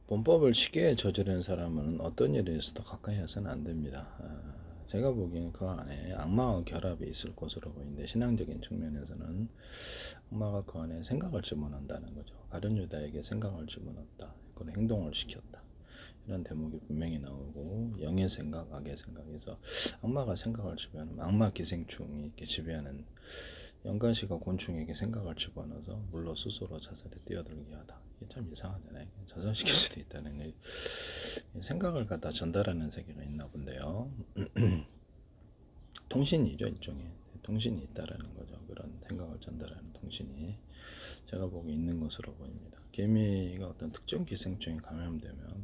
범법을 쉽게 저지르는 사람은 어떤 일에서도 가까이 해서는 안 됩니다. 제가 보기에는 그 안에 악마와 결합이 있을 것으로 보이는데, 신앙적인 측면에서는 악마가 그 안에 생각을 집어넣는다는 거죠. 가룟 유다에게 생각을 집어넣었다. 그런 행동을 시켰다. 이런 대목이 분명히 나오고, 영의 생각, 악의 생각에서 악마가 생각을 집어넣으면 악마 기생충이 이렇게 지배하는 연가시가 곤충에게 생각을 집어넣어서 물로 스스로 자살에 뛰어들게 하다. 이게 참 이상하잖아요. 자살시킬 수도 있다는 생각을 갖다 전달하는 세계가 있나 본데요. 통신이죠, 일종의. 통신이 있다라는 거죠. 그런 생각을 전달하는 통신이 제가 보기 있는 것으로 보입니다. 개미가 어떤 특정 기생충에 감염되면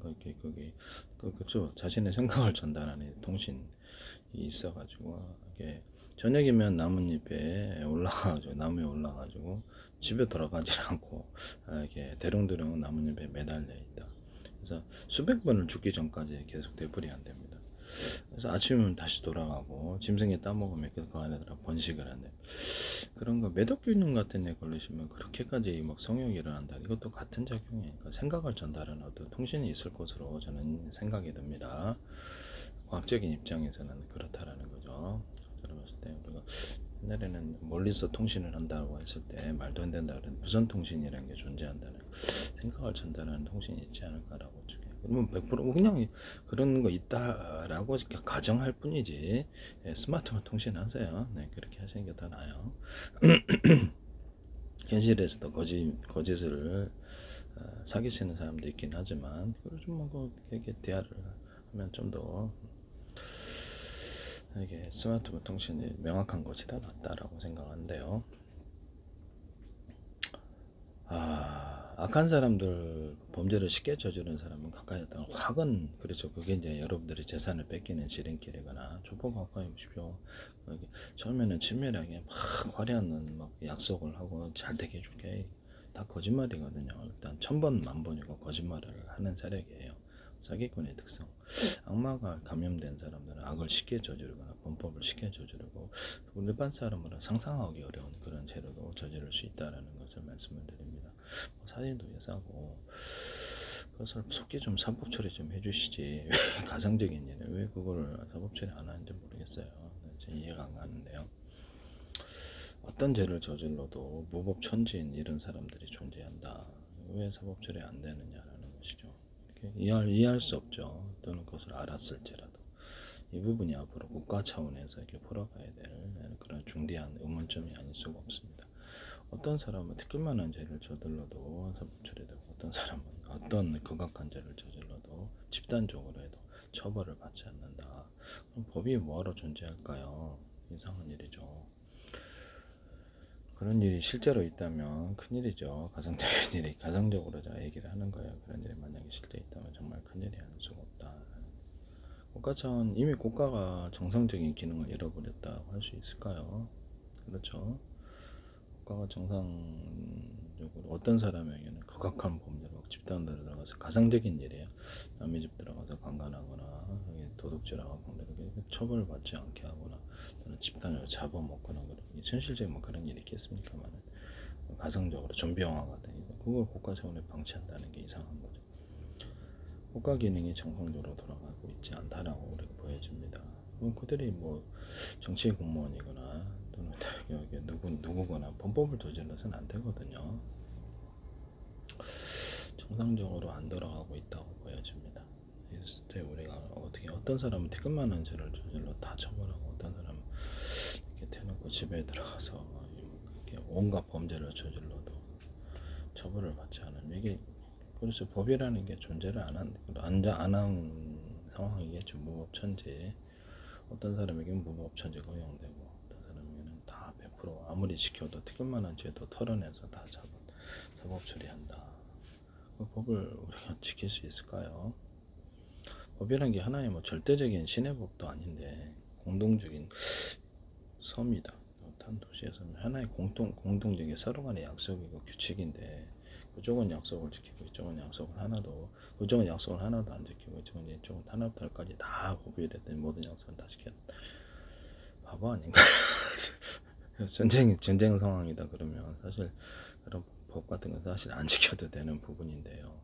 그죠, 자신의 생각을 전달하는 통신이 있어가지고, 이게 저녁이면 나뭇잎에 올라가가지고, 나무에 올라가지고 집에 돌아가지 않고 이렇게 대롱대롱 나뭇잎에 매달려 있다. 그래서 수백 번을 죽기 전까지 계속 되풀이 안 됩니다. 그래서 아침이면 다시 돌아가고, 짐승에 따먹으면 그 안에다가 번식을 한대. 그런 거 매독균형 같은 데 걸리시면 그렇게까지 막 성욕이 일어난다. 이것도 같은 작용이니까 생각을 전달하는 어떤 통신이 있을 것으로 저는 생각이 듭니다. 과학적인 입장에서는 그렇다라는 거죠. 저를 봤을 때 우리가 옛날에는 멀리서 통신을 한다고 했을 때 말도 안 된다 그런 무선 통신이라는 게 존재한다는, 생각을 전달하는 통신이 있지 않을까라고 추측해. 그러면 100% 그냥 그런 거 있다라고 가정할 뿐이지, 스마트폰 통신하세요. 네, 그렇게 하시는 게 더 나아요. 현실에서도 거짓을 사기치는 사람도 있긴 하지만, 그걸 좀 이렇게 대화를 하면 좀 더 이게 스마트폰 통신이 명확한 것이 더 낫다라고 생각하는데요. 악한 사람들, 범죄를 쉽게 저지르는 사람은 가까이 했다가 확은, 그렇죠. 그게 이제 여러분들이 재산을 뺏기는 지름길이거나, 조금 가까이 보십시오. 처음에는 친밀하게 막 화려한 막 약속을 하고 잘 되게 해줄게. 다 거짓말이거든요. 일단 1000번 만번이고 거짓말을 하는 세력이에요. 사기꾼의 특성. 악마가 감염된 사람들은 악을 쉽게 저지르거나 범법을 쉽게 저지르고, 일반 사람으로 상상하기 어려운 그런 죄로도 저지를 수 있다는 것을 말씀을 드립니다. 살인도 예사고, 그것을 속히 좀 사법 처리 좀 해주시지. 가상적인 일에 왜 그걸 사법 처리 안 하는지 모르겠어요. 이해가 안 가는데요. 어떤 죄를 저질러도 무법천지인 이런 사람들이 존재한다. 왜 사법 처리 안 되느냐라는 것이죠. 이해할 수 없죠. 또는 그것을 알았을지라도. 이 부분이 앞으로 국가 차원에서 이렇게 풀어가야 될 그런 중대한 의문점이 아닐 수가 없습니다. 어떤 사람은 특별만한 죄를 저질러도 사법 처리되고, 어떤 사람은 어떤 극악한 죄를 저질러도 집단적으로 해도 처벌을 받지 않는다. 그럼 법이 뭐하러 존재할까요? 이상한 일이죠. 그런 일이 실제로 있다면 큰일이죠. 가상적인 일이, 가상적으로 자 얘기를 하는 거예요. 그런 일이 만약에 실제 있다면 정말 큰일이 아닐 수가 없다. 국가 차원, 이미 국가가 정상적인 기능을 잃어버렸다고 할 수 있을까요? 그렇죠. 국가가 정상적으로 어떤 사람에게는 극악한 범죄로 집단으로 들어가서 가상적인 일이에요. 남의 집 들어가서 강간하거나 도둑질하고 처벌을 받지 않게 하거나, 또는 집단으로 잡아먹거나, 현실적인 그런 일이 있겠습니까만, 가상적으로 좀비 영화 같은 거, 그걸 국가 차원에 방치한다는 게 이상한 거죠. 국가 기능이 정상적으로 돌아가고 있지 않다라고 우리가 보여집니다. 그들이 뭐 정치 공무원이거나 또는 누구거나 범법을 저질러서는 안 되거든요. 정상적으로 안 돌아가고 있다고 보여집니다. 있을 때 우리가 어떤 사람은 티끌만한 죄를 저질러 다 처벌하고, 어떤 사람은 이렇게 대놓고 집에 들어가서 이렇게 온갖 범죄를 저질러도 처벌을 받지 않은, 이게 그래서 법이라는 게 존재를 안 한 상황이겠죠. 무법천지. 어떤 사람에게는 무법천지가 허용되고, 어떤 사람에게는 다 100% 아무리 지켜도 티끌만한 죄도 털어내서 다 사법 처리한다. 그 법을 우리가 지킬 수 있을까요? 법이라는 게 하나의 뭐 절대적인 신의 법도 아닌데, 공동적인 섬이다. 어떤 도시에서는 하나의 공동적인 서로 간의 약속이고 규칙인데, 그쪽은 약속을 지키고 이쪽은 약속을 하나도 그쪽은 약속을 하나도 안 지키고, 이쪽은 하나부터까지 다 법이 됐더니 모든 약속을 다 지켰. 바보 아닌가? 전쟁 상황이다 그러면 사실 그런 법 같은 건 사실 안 지켜도 되는 부분인데요.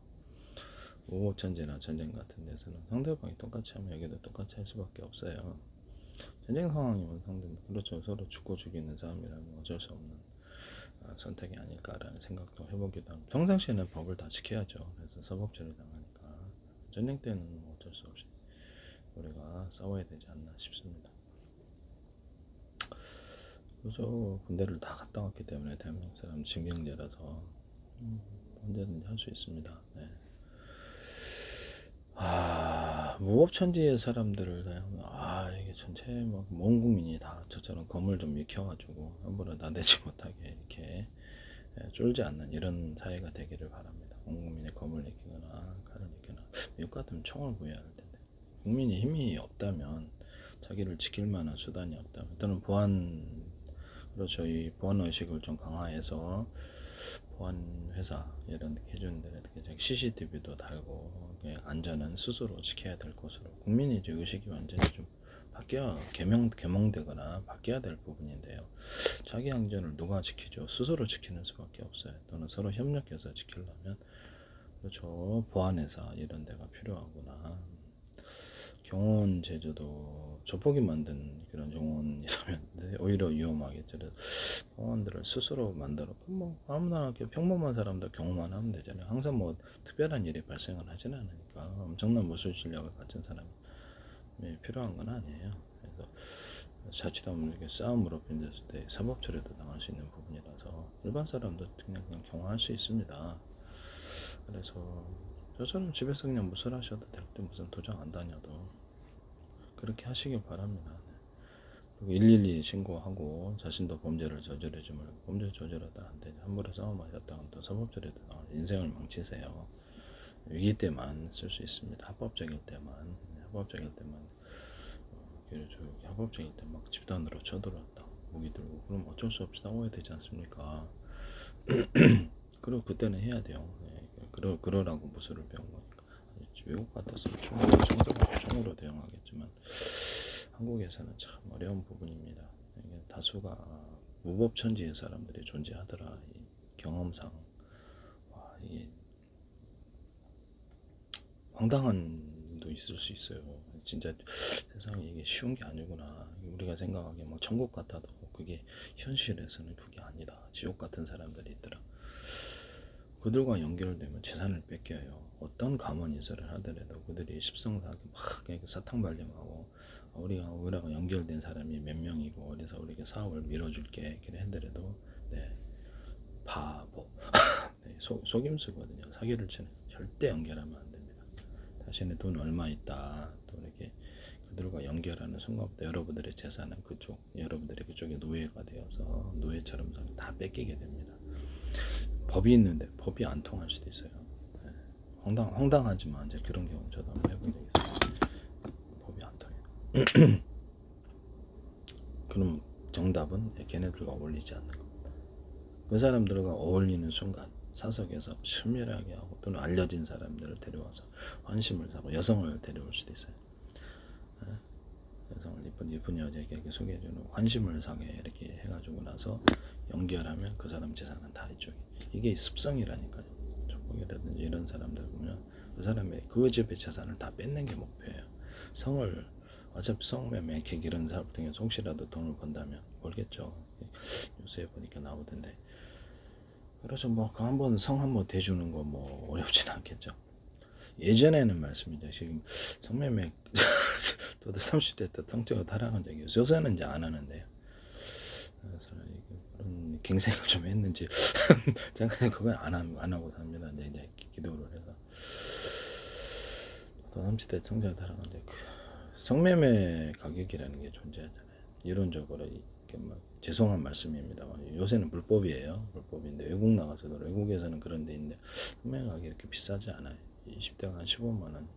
무법천지나 전쟁 같은 데서는 상대방이 똑같이 하면 여기도 똑같이 할 수밖에 없어요. 전쟁 상황이면 상대 그렇죠. 서로 죽고 죽이는 싸움이라면 어쩔 수 없는 선택이 아닐까라는 생각도 해보기도 합니다. 평상시에는 법을 다 지켜야죠. 그래서 서법제를 당하니까 전쟁 때는 뭐 어쩔 수 없이 우리가 싸워야 되지 않나 싶습니다. 그래서 군대를 다 갔다 왔기 때문에 대한민국 사람 징병제라서 언제든지 할 수 있습니다. 네. 무법천지의 사람들을 이게 전체 온 국민이 다 저처럼 검을 좀 익혀가지고 함부로 나대지 못하게 이렇게 쫄지 않는 이런 사회가 되기를 바랍니다. 온 국민이 검을 익히거나 칼을 익히거나 미국 같으면 총을 구해야 할 텐데 국민이 힘이 없다면 자기를 지킬 만한 수단이 없다면 또는 그렇죠. 이 보안 의식을 좀 강화해서 보안 회사 이런 데 해주는 데는 CCTV도 달고 안전은 스스로 지켜야 될 것으로 국민이 이제 의식이 완전히 좀 개몽되거나 바뀌어야 될 부분인데요. 자기 안전을 누가 지키죠? 스스로 지키는 수밖에 없어요. 또는 서로 협력해서 지키려면 그렇죠. 보안회사 이런 데가 필요하구나. 경호원 제조도 조폭이 만든 그런 용원이라면 오히려 위험하겠죠. 경호원들을 스스로 만들어 아무나 이렇게 평범한 사람도 경호만 하면 되잖아요. 항상 뭐 특별한 일이 발생을 하지는 않으니까 엄청난 무술 실력을 갖춘 사람이 필요한 건 아니에요. 그래서 자칫하면 이렇게 싸움으로 빈댔을 때 사법 처리도 당할 수 있는 부분이라서 일반 사람도 그냥 경호할 수 있습니다. 그래서 저처럼 집에서 그냥 무술하셔도 될 때 무슨 도장 안 다녀도 그렇게 하시길 바랍니다. 그리고 112 신고하고 자신도 범죄를 저지르지 말고 범죄 저지르다 안 되죠. 함부로 싸움하셨다가 또 사법처리도 인생을 망치세요. 위기 때만 쓸 수 있습니다. 합법적일 때만 합법적일 때 막 집단으로 쳐들어왔다 무기 들고 그럼 어쩔 수 없이 싸워야 되지 않습니까? 그리고 그때는 해야 돼요. 그러라고 무술을 배운 거니까. 외국 같아서 총으로 대응하겠지만 한국에서는 참 어려운 부분입니다. 이게 다수가 무법천지의 사람들이 존재하더라. 이 경험상 이게 황당한 도 있을 수 있어요. 진짜 세상에 이게 쉬운 게 아니구나. 우리가 생각하기에 막 천국 같아도 그게 현실에서는 그게 아니다. 지옥 같은 사람들이 있더라. 그들과 연결되면 재산을 뺏겨요. 어떤 가문이설을 하더라도 그들이 십성사기 막 사탕 발령하고 우리가 연결된 사람이 몇 명이고 어디서 우리에게 사업을 밀어줄게 이렇게 하더라도 바보 속임수거든요. 사기를 치는 절대 연결하면 안 됩니다. 자신의 돈 얼마 있다 또 이렇게 그들과 연결하는 순간부터 여러분들의 재산은 여러분들이 그쪽에 노예가 되어서 노예처럼 다 뺏기게 됩니다. 법이 있는데 법이 안 통할 수도 있어요. 황당하지만 이제 그런 경우 저도 한번 해본 적이 있어요. 법이 안 통해요. 그럼 정답은 걔네들과 어울리지 않는 겁니다. 그 사람들과 어울리는 순간 사석에서 친밀하게 하고 또는 알려진 사람들을 데려와서 환심을 사고 여성을 데려올 수도 있어요. 여성을 이쁜 여자에게 소개해주는 환심을 사게 이렇게 해가지고 나서 연결하면 그 사람 재산은 다 이쪽에 이게 습성이라니까요. 조폭이라든지 이런 사람들 보면 그 사람의 그 집의 재산을 다 뺏는 게 목표예요. 어차피 성매매 이런 사람 통해서 혹시라도 돈을 번다면 벌겠죠. 뉴스에 보니까 나오던데. 그래서 그 한번 성 한번 대주는 거 어렵진 않겠죠. 예전에는 말씀이죠. 지금 성매매 저도 30대 때 성적으로 타락한 적이 있어요. 요새는 이제 안 하는데요. 그래서 그런 갱생을 좀 했는지 제가 그건 안 하고 삽니다. 이제 기도를 해서 또 30대 성적으로 타락한 적 성매매 가격이라는 게 존재하잖아요. 이론적으로 이렇게 죄송한 말씀입니다만 요새는 불법이에요. 불법인데 외국에서는 그런 데 있는데 성매매 가격이 이렇게 비싸지 않아요. 20대가 한 15만 원,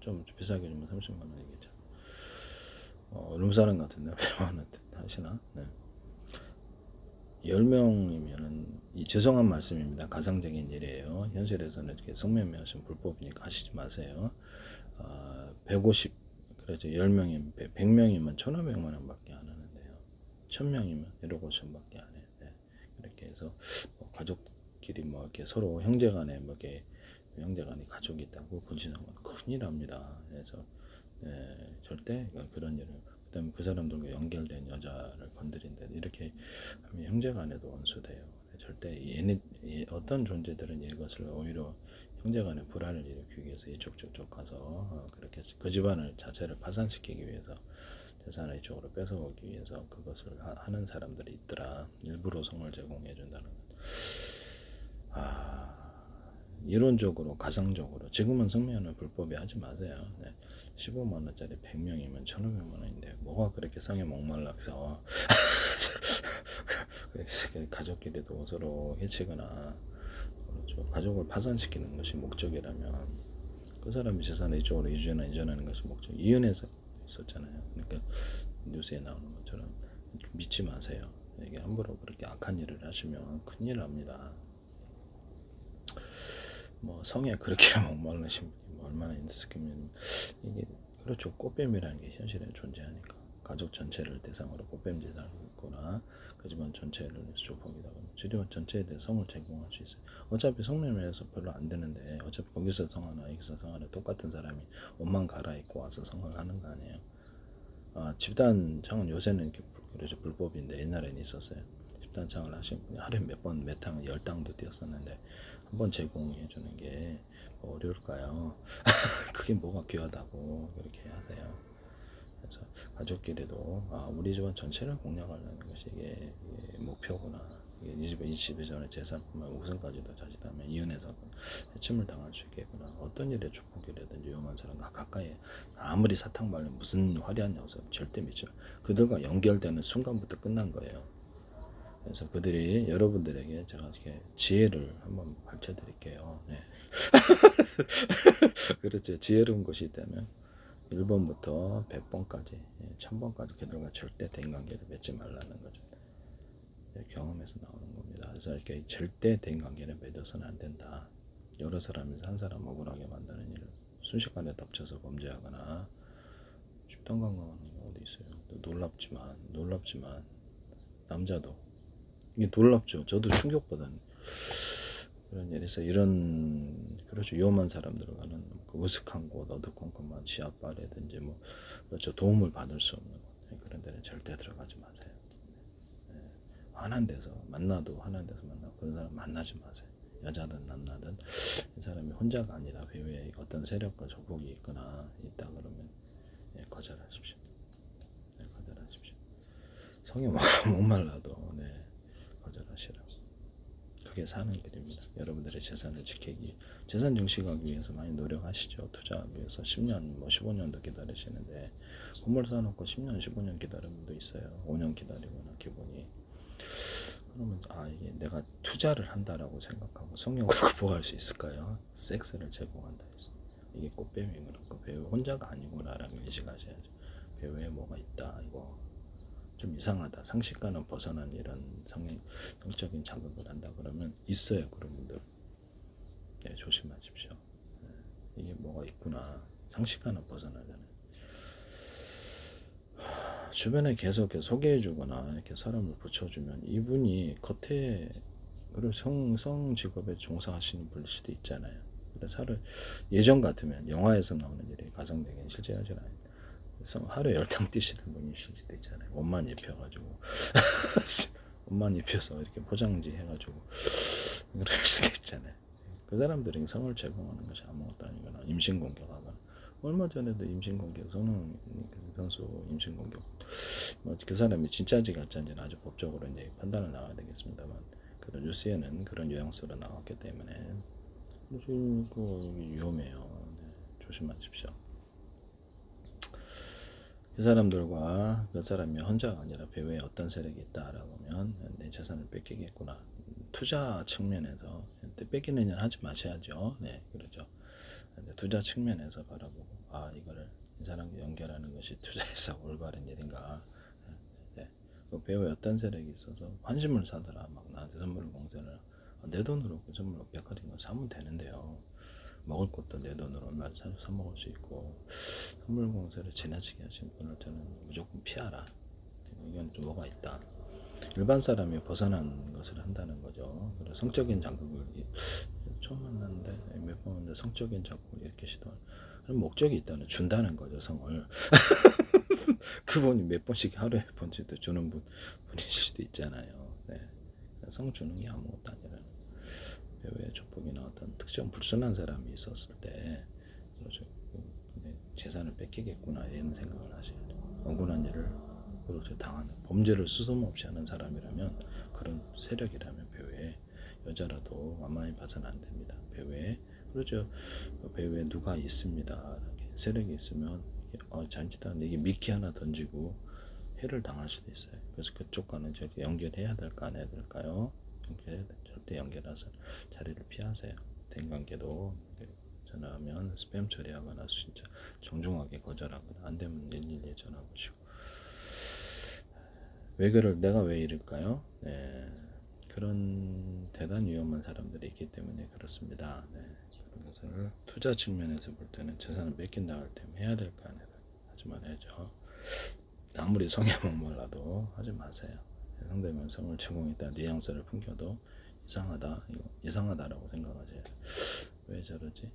좀 비싸게 주면 30만 원이겠죠. 룸사롱 같은데 100만 원 하시나? 네. 10명이면은 죄송한 말씀입니다. 가상적인 일이에요. 현실에서는 이렇게 성매매 하시면 불법이니까 하시지 마세요. 150 그렇죠. 10명이면 100명이면 1,500만 원밖에 안 하는데요. 1,000명이면 1억 5천밖에 안 해요. 네. 그렇게 해서 가족끼리 이렇게 서로 형제간에 이렇게 형제간에 가족이 있다고 번지는 건 큰일 납니다. 그래서 절대 그런 일을, 그다음에 그 사람들과 연결된 여자를 건드린다 이렇게 하면 형제간에도 원수돼요. 절대 어떤 존재들은 이것을 오히려 형제간의 불화를 일으키기 위해서 이쪽 저쪽 가서 그렇게 그 집안을 자체를 파산시키기 위해서 재산을 이쪽으로 뺏어오기 위해서 그것을 하는 사람들이 있더라. 일부러 성을 제공해 준다는 것. 이론적으로 가상적으로 지금은 성매매는 불법이 하지 마세요. 15만 원짜리 100명이면 1,500만 원인데 뭐가 그렇게 성에 목말라서 가족끼리도 서로 해치거나 그렇죠. 가족을 파산시키는 것이 목적이라면 그 사람이 재산을 이쪽으로 이전하는 것이 목적. 이혼해서 있었잖아요. 그러니까 뉴스에 나오는 것처럼 믿지 마세요. 이게 함부로 그렇게 악한 일을 하시면 큰일 납니다. 뭐 성에 그렇게 목말라신 분이 뭐 얼마나 있었겠면 이게 그렇죠. 꽃뱀이라는 게 현실에 존재하니까 가족 전체를 대상으로 꽃뱀 재산을 있거나 그 집안 전체를 조폭이다 그러면 집안 전체에 대해 성을 제공할 수 있어요. 어차피 성매매에서 별로 안 되는데 어차피 거기서 성 하나 여기서 성 하나 똑같은 사람이 옷만 갈아입고 와서 성을 하는 거 아니에요. 집단 창은 요새는 이렇게 그래서 불법인데 옛날에는 있었어요. 집단 창을 하신 분이 하루에 몇 번 몇 탕 10당도 뛰었었는데 한 번 제공해 주는 게 뭐 어려울까요? 그게 뭐가 귀하다고 그렇게 하세요. 그래서 가족끼리도 우리 집안 전체를 공략하려는 것이 이게 목표구나. 이 집에 전에 재산뿐만 우선까지도 자칫하면 이혼해서 해침을 당할 수 있겠구나. 어떤 일에 축복이라든지 위험한 사람과 가까이 아무리 사탕 발린 무슨 화려한 녀석 절대 믿지 마. 그들과 연결되는 순간부터 끝난 거예요. 그래서 그들이 여러분들에게 제가 이렇게 지혜를 한번 밝혀드릴게요. 네. 그렇죠. 지혜로운 것이 있다면 1번부터 100번까지 1000번까지 그들과 절대 대인관계를 맺지 말라는 거죠. 경험에서 나오는 겁니다. 그래서 이렇게 절대 대인관계를 맺어서는 안 된다. 여러 사람에서 한 사람 억울하게 만드는 일을 순식간에 덮쳐서 범죄하거나 집단 강간하는 게 어디 있어요. 놀랍지만 남자도 이게 놀랍죠. 저도 충격받은 그런 일에서 이런 그렇죠. 위험한 사람들 가는 그 으슥한 곳 어두컴컴한 지하바라든지 뭐 그렇죠. 도움을 받을 수 없는 곳 그런 데는 절대 들어가지 마세요. 화난 데서 만나도 화난 데서 만나고 그런 사람 만나지 마세요. 여자든 남자든 이 사람이 혼자가 아니라 배후에 어떤 세력과 조폭이 있거나 있다 그러면 거절하십시오. 거절하십시오. 성에 목말라도 거절하시라고. 그게 사는 길입니다. 여러분들의 재산을 지키기, 재산 증식하기 위해서 많이 노력하시죠. 투자하기 위해서 10년, 뭐 15년도 기다리시는데 건물 사놓고 10년, 15년 기다리는 분도 있어요. 5년 기다리거나 기본이. 그러면 이게 내가 투자를 한다라고 생각하고 성령을 극복할 수 있을까요? 섹스를 제공한다 해서 이게 꽃뱀이 그렇고 배우 혼자가 아니구나라는 인식하셔야죠. 배우에 뭐가 있다 이거 좀 이상하다 상식과는 벗어난 이런 성적인 자극을 한다 그러면 있어요. 그런 분들 조심하십시오. 이게 뭐가 있구나 상식과는 벗어나잖아요. 주변에 계속 소개해주거나 이렇게 사람을 붙여주면 이분이 겉에 그리고 성 직업에 종사하시는 분일 수도 있잖아요. 그래서 예전 같으면 영화에서 나오는 일이 가상되긴 실제 하진 않아요. 하루에 10탕 뛰시는 분이실 수도 있잖아요. 옷만 입혀가지고 옷만 입혀서 이렇게 포장지 해가지고 그럴 수도 있잖아요. 그 사람들이 성을 제공하는 것이 아무것도 아니거나 임신공격하거나 얼마 전에도 임신공격 손흥민 선수 임신공격 그 사람이 진짜인지 가짜인지는 아주 법적으로 이제 판단을 나와야 되겠습니다만 그런 뉴스에는 그런 뉘앙스로 나왔기 때문에 위험해요. 조심하십시오. 그 사람들과 그 사람이 혼자가 아니라 배후에 어떤 세력이 있다라고 하면 내 재산을 뺏기겠구나. 투자 측면에서 뺏기는 일 하지 마셔야죠. 네, 그렇죠. 투자 측면에서 바라보고 이거를 이 사람과 연결하는 것이 투자에서 올바른 일인가. 네. 그 배우에 어떤 세력이 있어서 관심을 사더라 막 나한테 선물 공세를 내 돈으로 그 선물로 백화점 거 사면 되는데요. 먹을 것도 내 돈으로 얼마나 사 먹을 수 있고 선물 공세를 지나치게 하신 분을 저는 무조건 피하라. 이건 좀 뭐가 있다. 일반 사람이 벗어난 것을 한다는 거죠. 그래서 성적인 자극을 처음 만났는데 몇 번 만났는데 성적인 자극을 이렇게 시도하는 그런 목적이 있다는 준다는 거죠. 성을 그분이 몇 번씩 하루에 몇 번씩 주는 분이실 수도 있잖아요. 네. 성 주는 게 아무것도 아니라는 배우의 조폭이나 어떤 특정 불순한 사람이 있었을 때 그렇죠. 재산을 뺏기겠구나 이런 생각을 하셔야죠. 억울한 일을 그렇죠 당하는 범죄를 수소문없이 하는 사람이라면 그런 세력이라면 배우에 여자라도 만만히 봐서는 안 됩니다. 배우에 그렇죠. 배우에 누가 있습니다. 이렇게 세력이 있으면 잔치단 이게 미끼 하나 던지고 해를 당할 수도 있어요. 그래서 그쪽과는 저렇게 연결해야 될까 안 해야 될까요? 절대 연결해서 자리를 피하세요. 대인관계도 전화하면 스팸 처리하거나 진짜 정중하게 거절하거나 안 되면 112에 전화 보시고 내가 왜 이럴까요? 네, 그런 대단히 위험한 사람들이 있기 때문에 그렇습니다. 네, 그런 것을 투자 측면에서 볼 때는 재산을 뺏긴다 할 때면 해야 될까 안 해야 될까 하지 말아야죠. 아무리 성에 목말라도 하지 마세요. 상대방 성을 제공했다 뉘앙스를 풍겨도 이상하다 이상하다라고 생각하세요. 왜 저러지?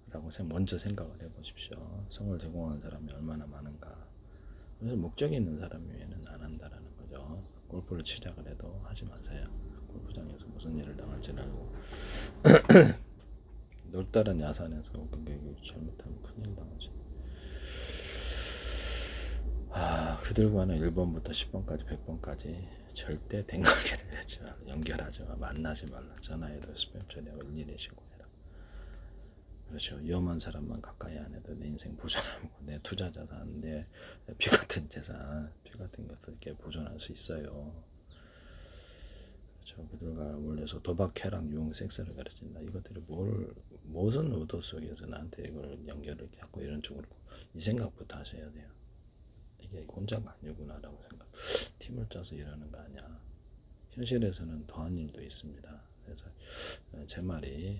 라고 먼저 생각을 해보십시오. 성을 제공하는 사람이 얼마나 많은가. 그래서 목적이 있는 사람 외에는 안 한다라는 거죠. 골프를 시작을 해도 하지 마세요. 골프장에서 무슨 일을 당할지 알고 넓다란 야산에서 그게 잘못하면 큰일 당하지. 그들과는 1번부터 10번까지 100번까지 절대 대관계를 하지 마, 연결하지 마, 만나지 말라. 전화해도 스팸 처리하고 일일이 신고해라. 그렇죠. 위험한 사람만 가까이 안 해도 내 인생 보존하고 내 투자 자산, 내 피 같은 재산, 피 같은 것들 이렇게 보존할 수 있어요. 그렇죠. 그들과 몰려서 도박, 쾌락, 유흥, 섹스를 가르친다. 이것들이 무슨 의도 속에서 나한테 이걸 연결을 자꾸 이런 쪽으로 이 생각부터 하셔야 돼요. 이게 혼자가 아니구나라고 생각. 팀을 짜서 일하는 거 아니야. 현실에서는 더한 일도 있습니다. 그래서 제 말이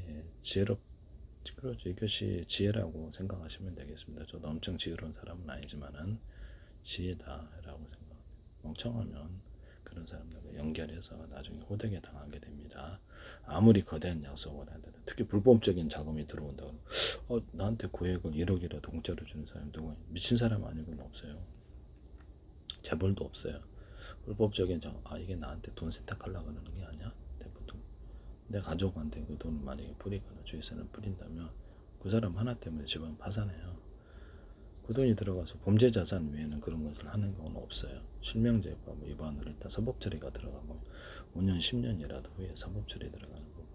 그렇죠. 이것이 지혜라고 생각하시면 되겠습니다. 저도 엄청 지혜로운 사람은 아니지만은 지혜다라고 생각합니다. 멍청하면 그런 사람들과 연결해서 나중에 호되게 당하게 됩니다. 아무리 거대한 약속을 하더라도 특히 불법적인 자금이 들어온다고 나한테 고액을 1억이라도 공짜로 주는 사람이 누구야? 미친 사람 아니고는 없어요. 재벌도 없어요. 불법적인 자금 이게 나한테 돈 세탁하려고 하는 게 아니야? 대부분 내 가족한테 그 돈을 만약에 뿌리거나 주위에서는 뿌린다면 그 사람 하나 때문에 집안 파산해요. 그 돈이 들어가서 범죄 자산 외에는 그런 것을 하는 경우는 없어요. 실명제법 위반으로 일단 사법처리가 들어가고 5년 10년이라도 후에 사법처리 들어가는 거고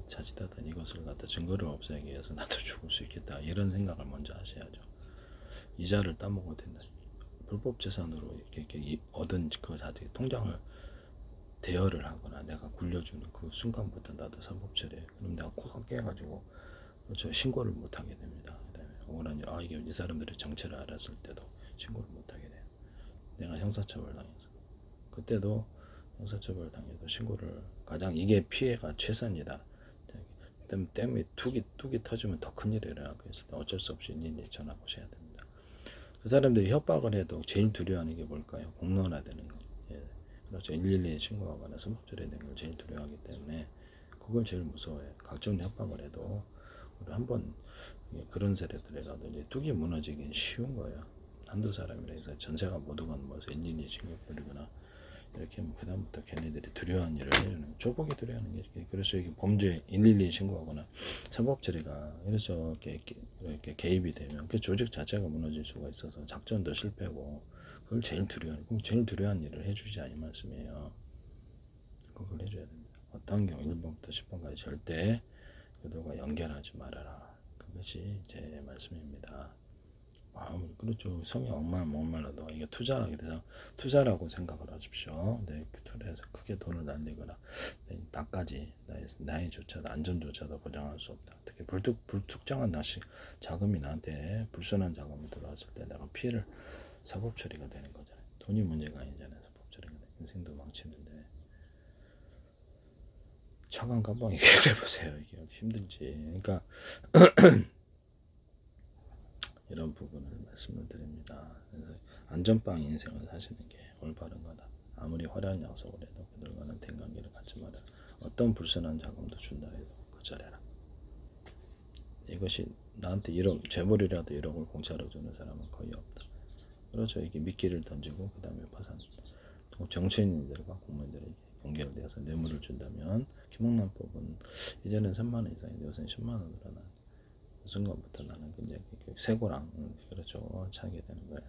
자칫하다 이것을 갖다 증거를 없애기 위해서 나도 죽을 수 있겠다 이런 생각을 먼저 하셔야죠. 이자를 따먹어도 된다. 불법 재산으로 이렇게 얻은 그 자체 통장을 대여를 하거나 내가 굴려주는 그 순간부터 나도 사법처리해. 그럼 내가 꽉 깨가지고 저 신고를 못하게 됩니다. 그다음에 억울한 일, 이게 이 사람들의 정체를 알았을 때도 신고를 못하게 돼요. 내가 형사처벌 당해서 그때도 형사처벌 당해도 신고를 가장 이게 피해가 최선이다. 때문에 툭이 터지면 더 큰일이 일어나고 그래서 어쩔 수 없이 일일이 전화 보셔야 됩니다. 그 사람들이 협박을 해도 제일 두려워하는 게 뭘까요? 공론화되는 거. 예. 그렇죠. 112에 신고하거나 사법처리되는 걸 제일 두려워하기 때문에 그걸 제일 무서워해요. 각종 협박을 해도 우리 한번 그런 세력들이라도 이제 뚝이 무너지긴 쉬운 거예요. 한두 사람이라 해서 전세가 모두가 모여서 112 신고버리거나 이렇게 하면 그다음부터 걔네들이 두려워하는 일을 해주는 조폭이 두려워하는 게 그래서 이게 범죄 112 신고하거나 사법처리가 그래서 이렇게 개입이 되면 그 조직 자체가 무너질 수가 있어서 작전도 실패고 그걸 제일 두려워하는 그럼 제일 두려워하는 일을 해주지 이 말씀이에요. 그걸 해줘야 됩니다. 어떤 경우 1번부터 10번까지 절대 그들과 연결하지 말아라. 그것이 제 말씀입니다. 그렇죠. 성이 목말라도 이게 투자하게 돼서 투자라고 생각을 하십시오. 그 투자해서 크게 돈을 날리거나 나까지 나의조차도 안전조차도 보장할 수 없다. 특히 불특정한 자금이 나한테 불순한 자금이 들어왔을 때 내가 피해를 사법 처리가 되는 거잖아요. 돈이 문제가 아니잖아요. 사법 처리가 돼. 인생도 망치는데 차관 감방에 계세 보세요. 이게 힘든지. 그러니까 이런 부분을 말씀을 드립니다. 그래서 안전빵 인생을 사시는 게 올바른 거다. 아무리 화려한 약속을 해도 그들과는 대관계를 갖지 마라. 어떤 불순한 자금도 준다 해도 거절해라. 이것이 나한테 1억 재벌이라도 1억을 공짜로 주는 사람은 거의 없다. 그렇죠. 이게 미끼를 던지고 그 다음에 파산. 정치인들과 공무원들에게 연결되어서 뇌물을 준다면 김홍란법은 이제는 3만 원 이상인데 요새는 10만 원으로 하나. 그 순간부터 나는 굉장히 쇠고랑 그렇죠. 차게 되는 거예요.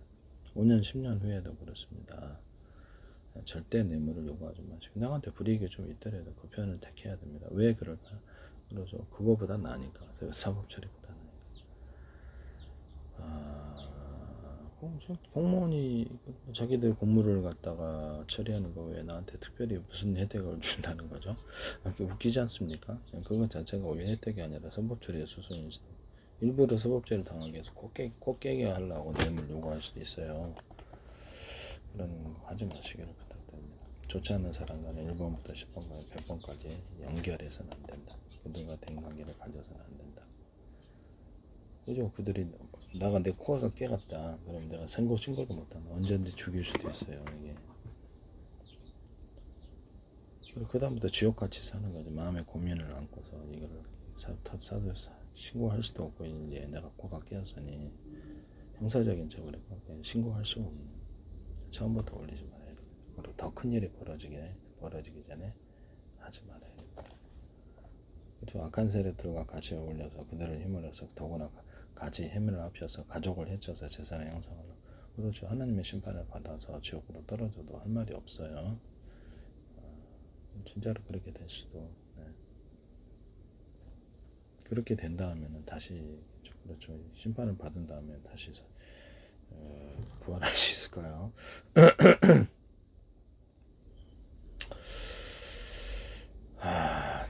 5년 10년 후에도 그렇습니다. 절대 뇌물을 요구하지 마시고 나한테 불이익이 좀 있더라도 그 편을 택해야 됩니다. 왜 그럴까? 그러죠. 그거보다 나니까. 사법 처리보다 나니까. 공무원이 자기들 공무를 갖다가 처리하는 거 왜 나한테 특별히 무슨 혜택을 준다는 거죠? 웃기지 않습니까? 그것 자체가 오히려 혜택이 아니라 사법 처리의 수순일 수도. 일부러 사법처리 당하기 위해서 꼭 깨게 하려고 뇌물 요구할 수도 있어요. 그런 거 하지 마시기를 부탁드립니다. 좋지 않은 사람 간에 1번부터 10번까지 100번까지 연결해서는 안 된다. 그들과 대인관계를 가져서는 안 된다. 그죠? 그들이 나가 내 코가 깨갔다. 그럼 내가 신고도 못한다. 언제든지 죽일 수도 있어요. 이게. 그리고 그 다음부터 지옥같이 사는 거지. 마음의 고민을 안고서 이거를 신고할 수도 없고 이제 내가 코가 깨었으니 형사적인 처벌에 신고할 수 없는. 처음부터 올리지 말아야 돼. 그리고 더 큰 일이 벌어지기 전에 하지 말아야 돼. 그리고 악한 세력들과 같이 어울려서 그들을 힘을 해서 더구나 같이 힘을 합쳐서 가족을 해쳐서 재산을 형성하려고. 그렇죠. 하나님의 심판을 받아서 지옥으로 떨어져도 할 말이 없어요. 진짜로 그렇게 될 수도. 네. 그렇게 된다 하면은 다시 그렇죠. 심판을 받은 다음에 다시 부활할 수 있을까요?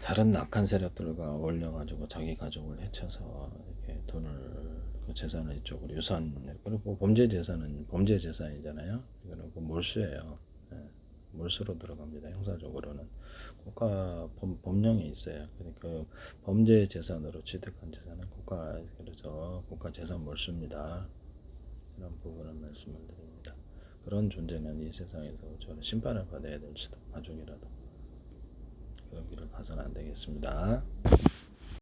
다른 악한 세력들과 어울려가지고 자기 가족을 해쳐서 이렇게 돈을 그 재산을 이쪽으로 유산 그리고 범죄 재산이잖아요. 이거는 그 몰수예요. 네. 몰수로 들어갑니다. 형사적으로는 국가 법령에 있어요. 그러니까 그 범죄 재산으로 취득한 재산은 그래서 국가 재산 몰수입니다. 이런 부분을 말씀을 드립니다. 그런 존재는 이 세상에서 저는 심판을 받아야 될 수도 가족이라도. 그런 길을 가서는 안 되겠습니다.